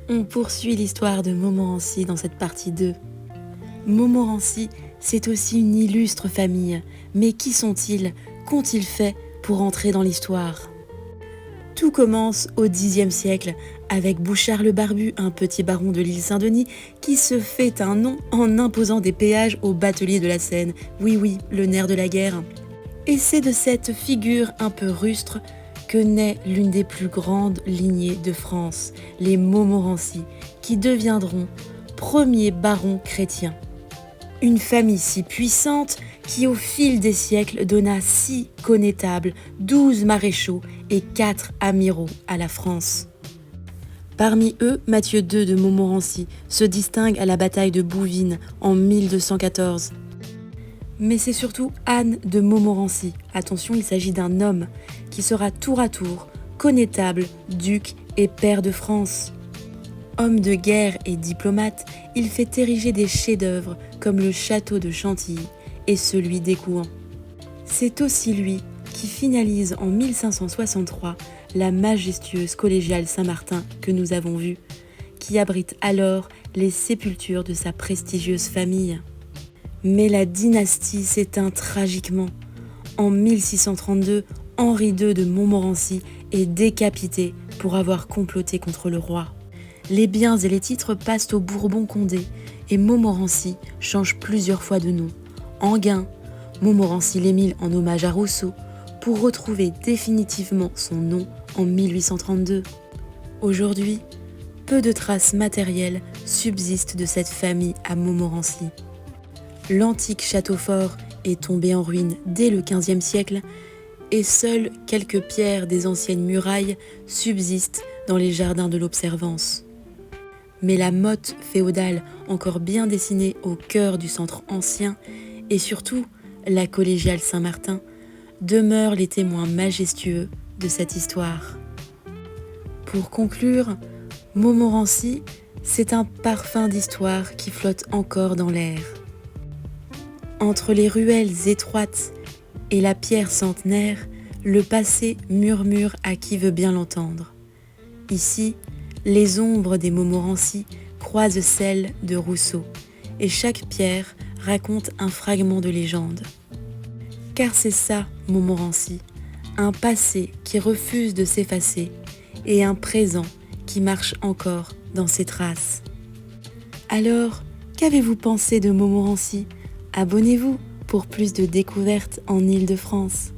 On poursuit l'histoire de Montmorency dans cette partie 2. Montmorency, c'est aussi une illustre famille. Mais qui sont-ils? Qu'ont-ils fait pour entrer dans l'histoire? Tout commence au Xe siècle, avec Bouchard le Barbu, un petit baron de l'île Saint-Denis, qui se fait un nom en imposant des péages aux bateliers de la Seine. Oui, le nerf de la guerre. Et c'est de cette figure un peu rustre que naît l'une des plus grandes lignées de France, les Montmorency, qui deviendront premiers barons chrétiens. Une famille si puissante qui au fil des siècles donna 6 connétables, 12 maréchaux et 4 amiraux à la France. Parmi eux, Mathieu II de Montmorency se distingue à la bataille de Bouvines en 1214. Mais c'est surtout Anne de Montmorency, attention, il s'agit d'un homme, qui sera tour à tour connétable, duc et pair de France. Homme de guerre et diplomate, il fait ériger des chefs-d'œuvre comme le château de Chantilly et celui d'Écouen. C'est aussi lui qui finalise en 1563 la majestueuse collégiale Saint-Martin que nous avons vue, qui abrite alors les sépultures de sa prestigieuse famille. Mais la dynastie s'éteint tragiquement. En 1632, Henri II de Montmorency est décapité pour avoir comploté contre le roi. Les biens et les titres passent aux Bourbons-Condé et Montmorency change plusieurs fois de nom. Enghien, Montmorency-l'Émile en hommage à Rousseau, pour retrouver définitivement son nom en 1832. Aujourd'hui, peu de traces matérielles subsistent de cette famille à Montmorency. L'antique château fort est tombé en ruine dès le XVe siècle et seules quelques pierres des anciennes murailles subsistent dans les jardins de l'Observance. Mais la motte féodale encore bien dessinée au cœur du centre ancien et surtout la collégiale Saint-Martin demeurent les témoins majestueux de cette histoire. Pour conclure, Montmorency, c'est un parfum d'histoire qui flotte encore dans l'air. Entre les ruelles étroites et la pierre centenaire, le passé murmure à qui veut bien l'entendre. Ici, les ombres des Montmorency croisent celles de Rousseau, et chaque pierre raconte un fragment de légende. Car c'est ça, Montmorency, un passé qui refuse de s'effacer, et un présent qui marche encore dans ses traces. Alors, qu'avez-vous pensé de Montmorency ? Abonnez-vous pour plus de découvertes en Île-de-France.